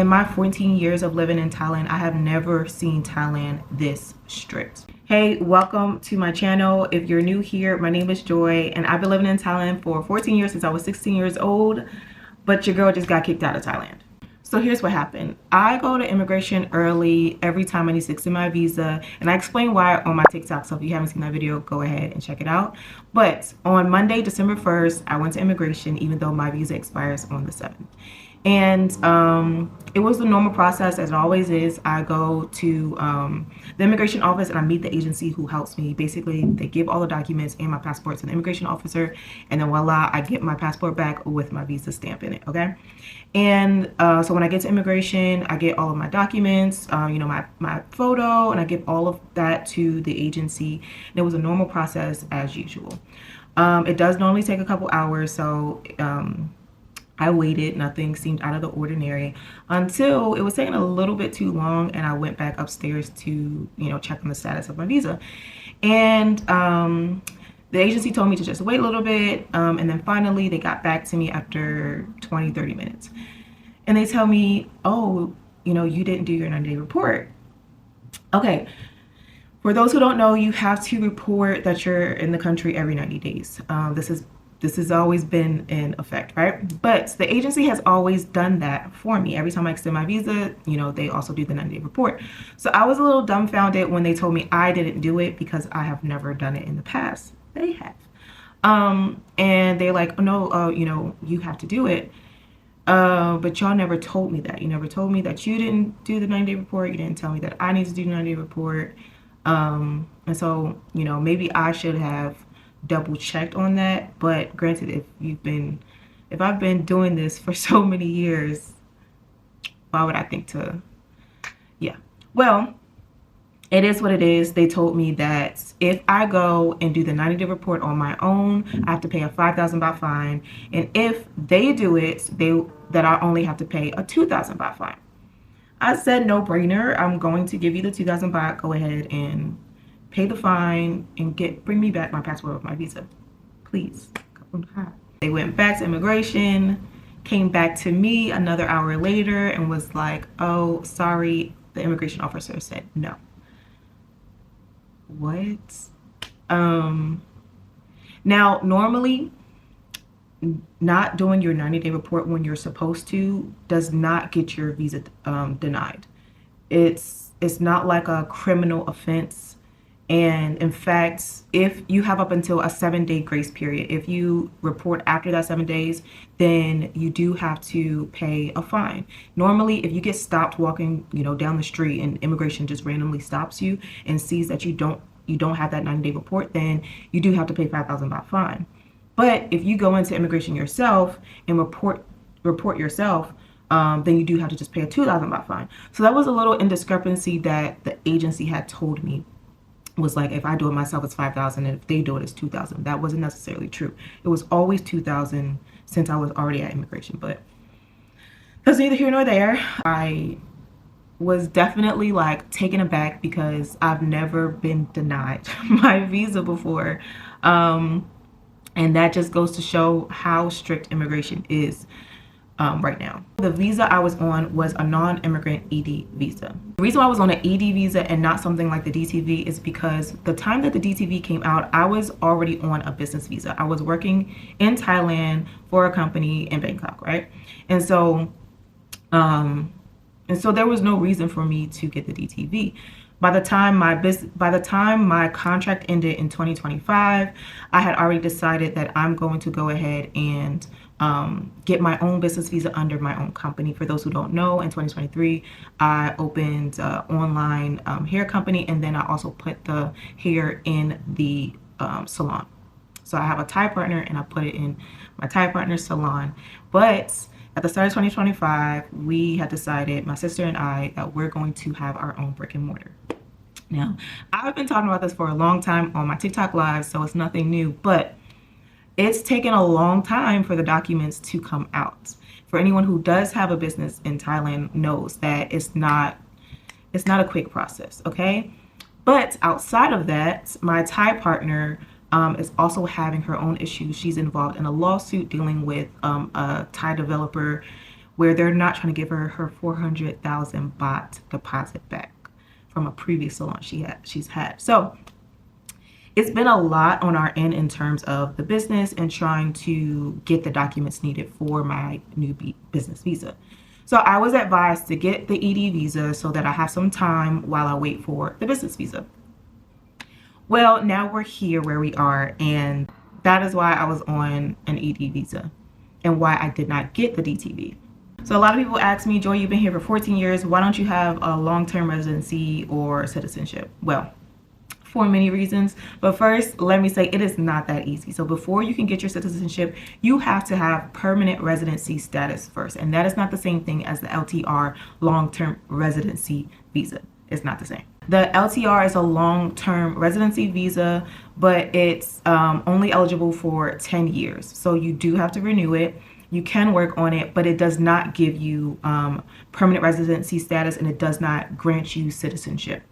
In my 14 years of living in Thailand, I have never seen Thailand this strict. Hey, welcome to my channel. If you're new here, my name is Joy, and I've been living in Thailand for 14 years since I was 16 years old, but your girl just got kicked out of Thailand. So here's what happened. I go to immigration early every time I need to extend my visa, and I explain why on my TikTok, so if you haven't seen that video, go ahead and check it out. But on Monday, December 1st, I went to immigration even though my visa expires on the 7th. And it was the normal process, as it always is. I go to the immigration office and I meet the agency who helps me. Basically, they give all the documents and my passport to the immigration officer, and then voila, I get my passport back with my visa stamp in it, okay? And so when I get to immigration, I get all of my documents, you know, my photo, and I give all of that to the agency. And it was a normal process as usual. It does normally take a couple hours, so I waited. Nothing seemed out of the ordinary until it was taking a little bit too long, and I went back upstairs to, you know, check on the status of my visa. And the agency told me to just wait a little bit, and then finally they got back to me after 20-30 minutes. And they tell me, oh, you know, you didn't do your 90-day report. Okay. For those who don't know, you have to report that you're in the country every 90 days. This has always been in effect, right? But the agency has always done that for me. Every time I extend my visa, you know, they also do the 90-day report. So I was a little dumbfounded when they told me I didn't do it because I have never done it in the past. They have. And they're like, oh, no, you know, you have to do it. But y'all never told me that. You never told me that you didn't do the 90-day report. You didn't tell me that I need to do the 90-day report. And so, you know, maybe I should have double checked on that. But granted, if I've been doing this for so many years, why would I think to, yeah. Well, it is what it is. They told me that if I go and do the 90-day report on my own, I have to pay a 5,000 baht fine. And if they do it, that I only have to pay a 2,000 baht fine. I said, no brainer. I'm going to give you the 2,000 baht. Go ahead and pay the fine and bring me back my passport with my visa, please. They went back to immigration, came back to me another hour later and was like, oh, sorry, the immigration officer said no. What? Now, normally, not doing your 90-day report when you're supposed to does not get your visa denied. It's not like a criminal offense. And in fact, if you have up until a 7-day grace period, if you report after that 7 days, then you do have to pay a fine. Normally, if you get stopped walking, you know, down the street and immigration just randomly stops you and sees that you don't have that 90-day report, then you do have to pay 5,000 baht fine. But if you go into immigration yourself and report yourself, then you do have to just pay a 2,000 baht fine. So that was a little indiscrepancy that the agency had told me. Was like, if I do it myself, it's 5,000, and if they do it, it's 2,000. That wasn't necessarily true. It was always 2,000 since I was already at immigration, but that's neither here nor there. I was definitely like taken aback because I've never been denied my visa before. And that just goes to show how strict immigration is right now. The visa I was on was a non-immigrant ED visa. The reason why I was on an ED visa and not something like the DTV is because the time that the DTV came out, I was already on a business visa. I was working in Thailand for a company in Bangkok, right? And so there was no reason for me to get the DTV. By the time my contract ended in 2025, I had already decided that I'm going to go ahead and get my own business visa under my own company. For those who don't know, in 2023, I opened an online hair company, and then I also put the hair in the salon. So I have a Thai partner, and I put it in my Thai partner's salon. But at the start of 2025, we had decided, my sister and I, that we're going to have our own brick and mortar. Now, I've been talking about this for a long time on my TikTok live, so it's nothing new, but it's taken a long time for the documents to come out. For anyone who does have a business in Thailand knows that it's not a quick process, okay? But outside of that, my Thai partner is also having her own issues. She's involved in a lawsuit dealing with a Thai developer where they're not trying to give her her 400,000 baht deposit back from a previous salon she's had. So it's been a lot on our end in terms of the business and trying to get the documents needed for my new business visa. So I was advised to get the ED visa so that I have some time while I wait for the business visa. Well, now we're here where we are, and that is why I was on an ED visa and why I did not get the DTV. So a lot of people ask me, Joy, you've been here for 14 years. Why don't you have a long-term residency or citizenship? Well, for many reasons, but first let me say it is not that easy. So before you can get your citizenship, you have to have permanent residency status first, and that is not the same thing as the LTR, long-term residency visa. It's not the same. The LTR is a long-term residency visa, but it's only eligible for 10 years, so you do have to renew it. You can work on it, but it does not give you permanent residency status, and it does not grant you citizenship.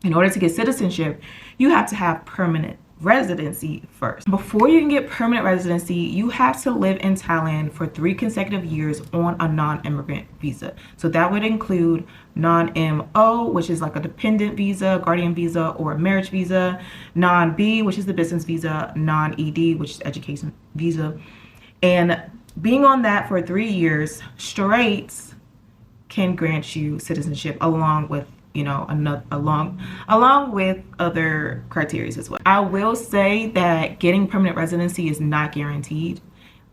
In order to get citizenship, you have to have permanent residency first. Before you can get permanent residency, you have to live in Thailand for 3 consecutive years on a non-immigrant visa. So that would include non-MO, which is like a dependent visa, guardian visa, or a marriage visa, non-B, which is the business visa, non-ED, which is education visa. And being on that for 3 years straight can grant you citizenship along with, you know, along with other criteria as well. I will say that getting permanent residency is not guaranteed,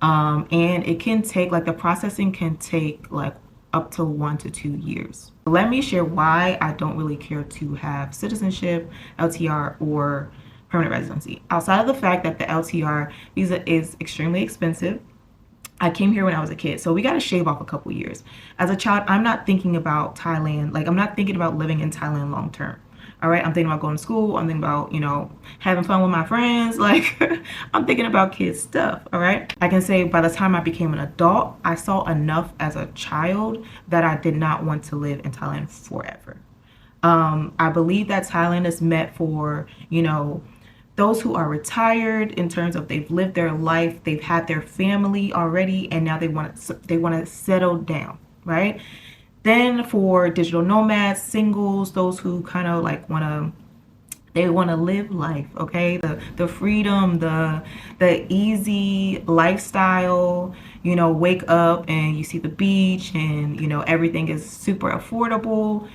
and it can take, like, the processing can take like up to 1 to 2 years. Let me share why I don't really care to have citizenship, LTR, or permanent residency. Outside of the fact that the LTR visa is extremely expensive, I came here when I was a kid, so we got to shave off a couple years. As a child, I'm not thinking about Thailand. Like, I'm not thinking about living in Thailand long term. All right, I'm thinking about going to school. I'm thinking about, you know, having fun with my friends. Like, I'm thinking about kids stuff. All right, I can say by the time I became an adult, I saw enough as a child that I did not want to live in Thailand forever. I believe that Thailand is meant for, you know, those who are retired, in terms of they've lived their life, they've had their family already, and now they want to settle down, right? Then for digital nomads, singles, those who kind of like want to live life, okay? The freedom, the easy lifestyle, you know, wake up and you see the beach and, you know, everything is super affordable.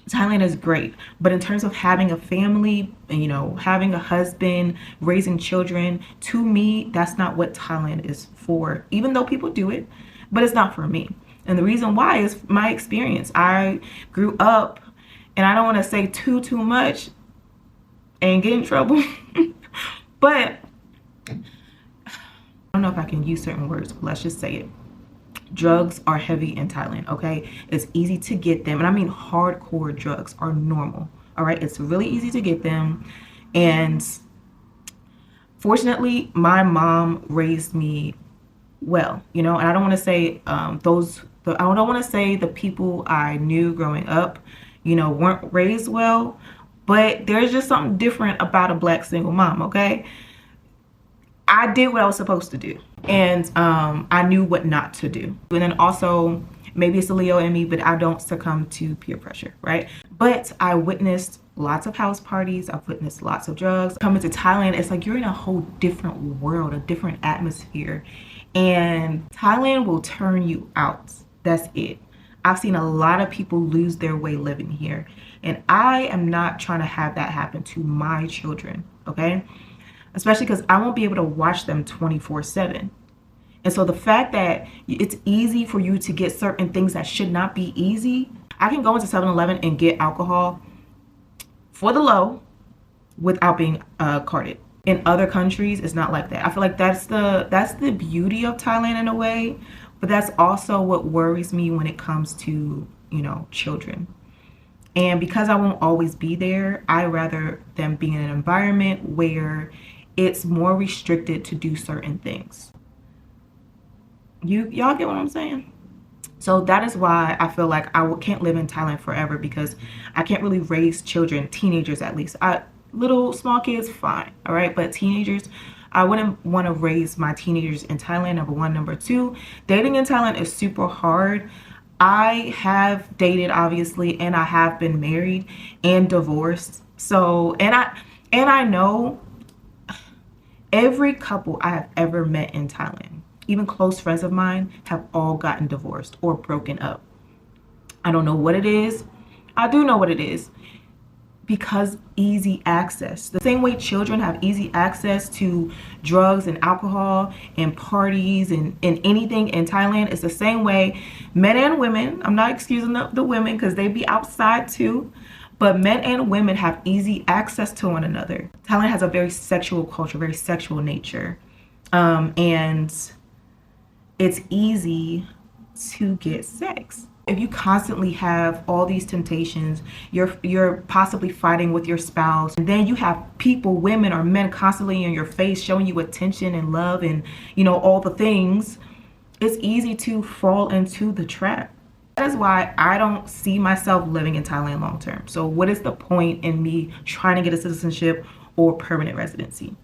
Thailand is great, but in terms of having a family, you know, having a husband, raising children, to me, that's not what Thailand is for, even though people do it, but it's not for me. And the reason why is my experience. I grew up, and I don't want to say too much and get in trouble, but I don't know if I can use certain words, but let's just say it. Drugs are heavy in Thailand, okay? It's easy to get them, and I mean hardcore drugs are normal, all right? It's really easy to get them, and fortunately, my mom raised me well, you know, and I don't want to say I don't want to say the people I knew growing up, you know, weren't raised well, but there's just something different about a black single mom, okay? I did what I was supposed to do, and I knew what not to do. And then also, maybe it's a Leo in me, but I don't succumb to peer pressure, right? But I witnessed lots of house parties. I've witnessed lots of drugs. Coming to Thailand, it's like you're in a whole different world, a different atmosphere, and Thailand will turn you out. That's it. I've seen a lot of people lose their way living here, and I am not trying to have that happen to my children, okay? Especially because I won't be able to watch them 24/7. And so the fact that it's easy for you to get certain things that should not be easy. I can go into 7-Eleven and get alcohol for the low without being carded. In other countries, it's not like that. I feel like that's the beauty of Thailand in a way, but that's also what worries me when it comes to, you know, children. And because I won't always be there, I rather them be in an environment where it's more restricted to do certain things. Y'all get what I'm saying? So that is why I feel like I can't live in Thailand forever, because I can't really raise children, teenagers at least. Little small kids, fine, all right? But teenagers, I wouldn't want to raise my teenagers in Thailand, number one. Number two, dating in Thailand is super hard. I have dated, obviously, and I have been married and divorced. So, and I know every couple I have ever met in Thailand, even close friends of mine, have all gotten divorced or broken up. I don't know what it is. I do know what it is. Because easy access. The same way children have easy access to drugs and alcohol and parties and anything in Thailand, it's the same way men and women, I'm not excusing the women because they be outside too, but men and women have easy access to one another. Thailand has a very sexual culture, very sexual nature. And it's easy to get sex. If you constantly have all these temptations, you're possibly fighting with your spouse, and then you have people, women or men, constantly in your face showing you attention and love and, you know, all the things, it's easy to fall into the trap. That is why I don't see myself living in Thailand long term. So what is the point in me trying to get a citizenship or permanent residency?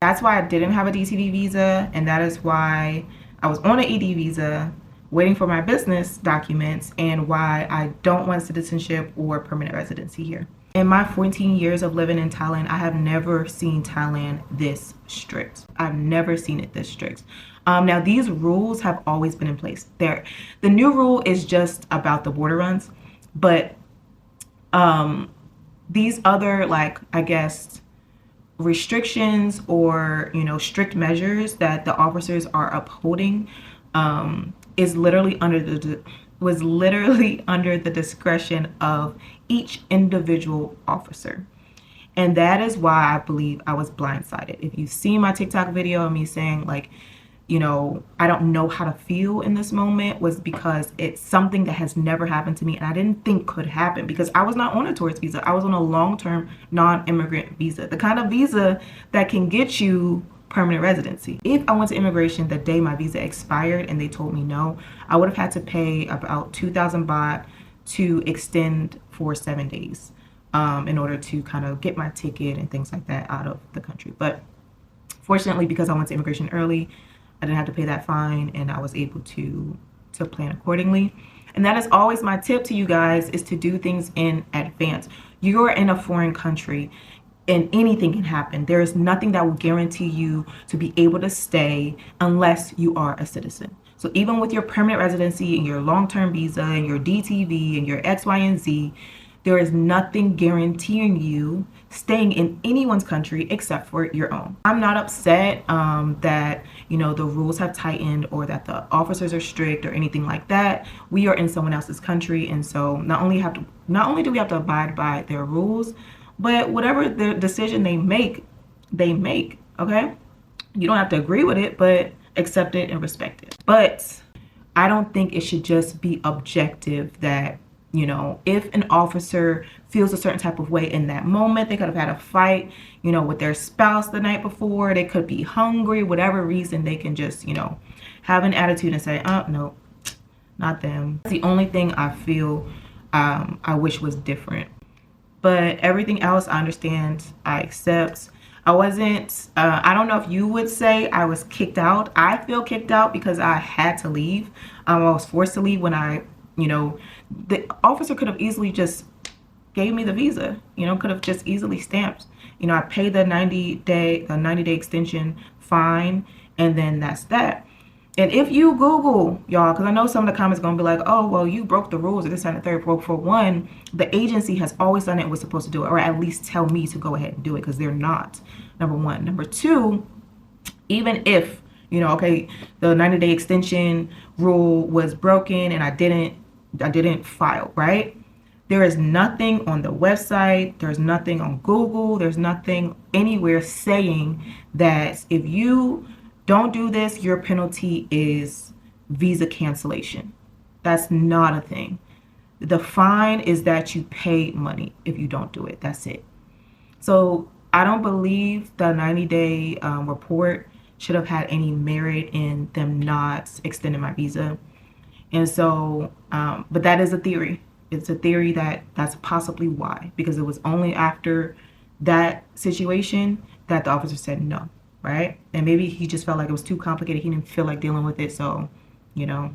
That's why I didn't have a DTV visa, and that is why I was on an ED visa waiting for my business documents, and why I don't want citizenship or permanent residency here. In my 14 years of living in Thailand, I have never seen Thailand this strict. I've never seen it this strict. Now, these rules have always been in place. The new rule is just about the border runs, but these other, like, I guess, restrictions or, you know, strict measures that the officers are upholding was literally under the discretion of each individual officer. And that is why I believe I was blindsided. If you see my TikTok video of me saying, like, you know, I don't know how to feel in this moment, was because it's something that has never happened to me and I didn't think could happen, because I was not on a tourist visa. I was on a long-term non-immigrant visa, the kind of visa that can get you permanent residency. If I went to immigration the day my visa expired and they told me no, I would have had to pay about 2,000 baht to extend for 7 days in order to kind of get my ticket and things like that out of the country. But fortunately, because I went to immigration early, I didn't have to pay that fine, and I was able to plan accordingly. And that is always my tip to you guys, is to do things in advance. You're in a foreign country and anything can happen. There is nothing that will guarantee you to be able to stay unless you are a citizen. So even with your permanent residency and your long-term visa and your DTV and your X, Y, and Z, there is nothing guaranteeing you staying in anyone's country except for your own. I'm not upset that, you know, the rules have tightened or that the officers are strict or anything like that. We are in someone else's country, and so not only do we have to abide by their rules, but whatever the decision they make, okay? You don't have to agree with it, but accept it and respect it. But I don't think it should just be objective that, you know, if an officer feels a certain type of way in that moment, they could have had a fight, you know, with their spouse the night before, they could be hungry, whatever reason, they can just, you know, have an attitude and say, oh, no, not them. That's the only thing I feel I wish was different. But everything else I understand, I accept. I wasn't, I don't know if you would say I was kicked out. I feel kicked out because I had to leave. I was forced to leave when you know, the officer could have easily just gave me the visa, you know, could have just easily stamped. You know, I paid the 90-day extension fine, and then that's that. And if you Google, y'all, because I know some of the comments are going to be like, oh, well, you broke the rules of this and the third. For one, the agency has always done it and was supposed to do it, or at least tell me to go ahead and do it, because they're not, number one. Number two, even if, you know, okay, the 90-day extension rule was broken and I didn't file, right? There is nothing on the website, there's nothing on Google, there's nothing anywhere saying that if you don't do this, your penalty is visa cancellation. That's not a thing. The fine is that you pay money if you don't do it. That's it. So I don't believe the 90-day report should have had any merit in them not extending my visa. And so, but that is a theory. It's a theory that that's possibly why, because it was only after that situation that the officer said no. right? And maybe he just felt like it was too complicated. He didn't feel like dealing with it. So, you know.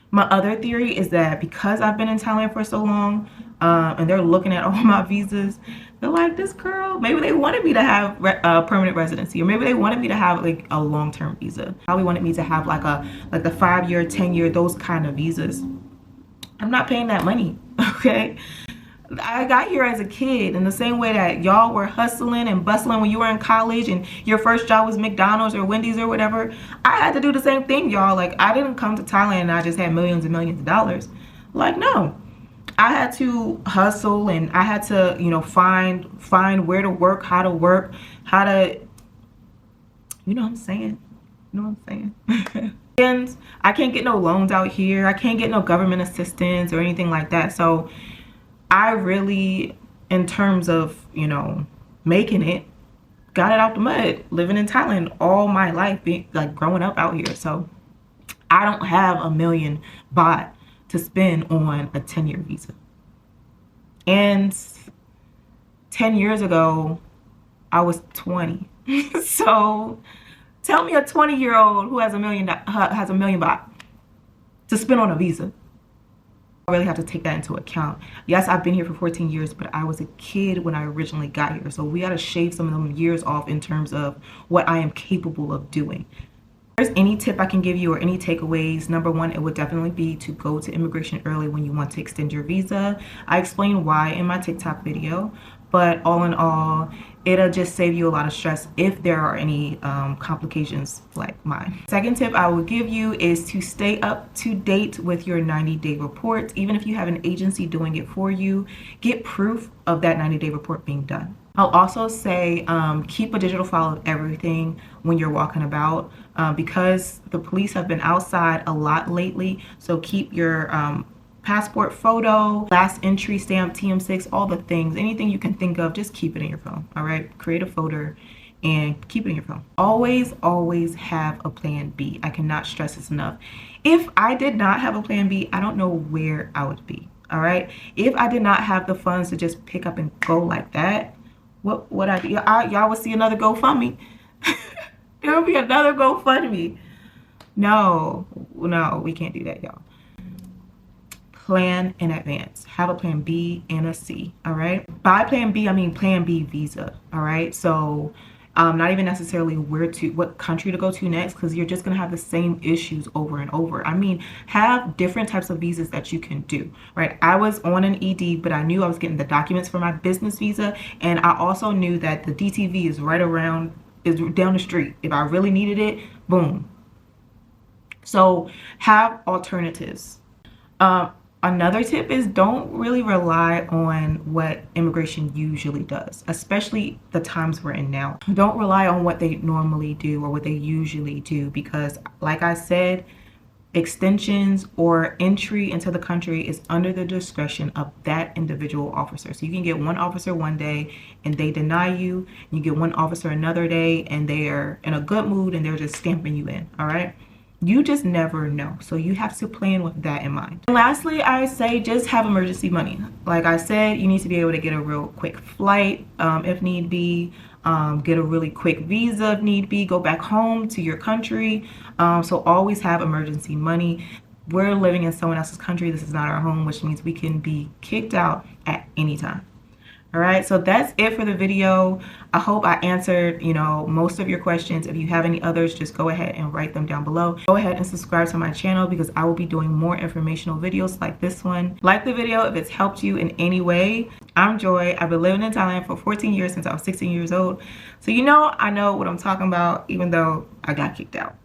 My other theory is that because I've been in Thailand for so long, and they're looking at all my visas, they're like, this girl, maybe they wanted me to have permanent residency, or maybe they wanted me to have like a long-term visa. Probably wanted me to have like the 5-year, 10-year, those kind of visas. I'm not paying that money, okay? I got here as a kid in the same way that y'all were hustling and bustling when you were in college and your first job was McDonald's or Wendy's or whatever. I had to do the same thing, y'all. Like, I didn't come to Thailand and I just had millions and millions of dollars. Like, no. I had to hustle, and I had to, you know, find where to work, how to, you know what I'm saying? You know what I'm saying? And I can't get no loans out here. I can't get no government assistance or anything like that. So I really, in terms of, you know, making it, got it out the mud, living in Thailand all my life, being like growing up out here. So I don't have a million baht to spend on a 10-year visa. And 10 years ago, I was 20. So tell me a 20-year-old who has a million baht to spend on a visa. I really have to take that into account. Yes, I've been here for 14 years, but I was a kid when I originally got here. So we got to shave some of them years off in terms of what I am capable of doing. If there's any tip I can give you or any takeaways, number one, it would definitely be to go to immigration early when you want to extend your visa. I explain why in my TikTok video, but all in all, it'll just save you a lot of stress if there are any complications like mine. Second tip I will give you is to stay up to date with your 90-day report. Even if you have an agency doing it for you, get proof of that 90-day report being done. I'll also say keep a digital file of everything when you're walking about, because the police have been outside a lot lately. So keep your passport photo, last entry stamp, TM6, all the things, anything you can think of, just keep it in your phone. All right, create a folder and keep it in your phone. Always have a plan B. I cannot stress this enough. If I did not have a plan B, I don't know where I would be. All right, if I did not have the funds to just pick up and go like that, what would I do? Y'all would see another GoFundMe. There will be another GoFundMe. No, we can't do that, y'all. Plan in advance. Have a plan B and a C. All right. By plan B, I mean plan B visa. All right. So not even necessarily what country to go to next, because you're just going to have the same issues over and over. I mean, have different types of visas that you can do, right? I was on an ED, but I knew I was getting the documents for my business visa. And I also knew that the DTV is down the street. If I really needed it, boom. So have alternatives. Another tip is don't really rely on what immigration usually does, especially the times we're in now. Don't rely on what they normally do or what they usually do, because like I said, extensions or entry into the country is under the discretion of that individual officer. So you can get one officer one day and they deny you. You get one officer another day and they are in a good mood and they're just stamping you in. All right. You just never know. So you have to plan with that in mind. And lastly, I say just have emergency money. Like I said, you need to be able to get a real quick flight if need be, get a really quick visa if need be, go back home to your country. So always have emergency money. We're living in someone else's country. This is not our home, which means we can be kicked out at any time. All right, so that's it for the video. I hope I answered, you know, most of your questions. If you have any others, just go ahead and write them down below. Go ahead and subscribe to my channel because I will be doing more informational videos like this one. Like the video if it's helped you in any way. I'm Joy. I've been living in Thailand for 14 years since I was 16 years old. So you know, I know what I'm talking about, even though I got kicked out.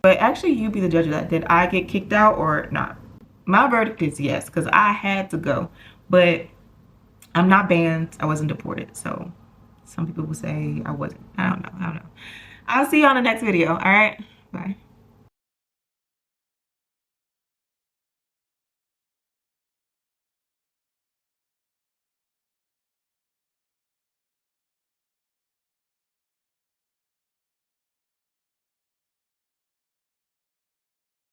But actually, you be the judge of that. Did I get kicked out or not? My verdict is yes, because I had to go. But I'm not banned. I wasn't deported. So some people will say I wasn't. I don't know. I'll see you on the next video. All right. Bye.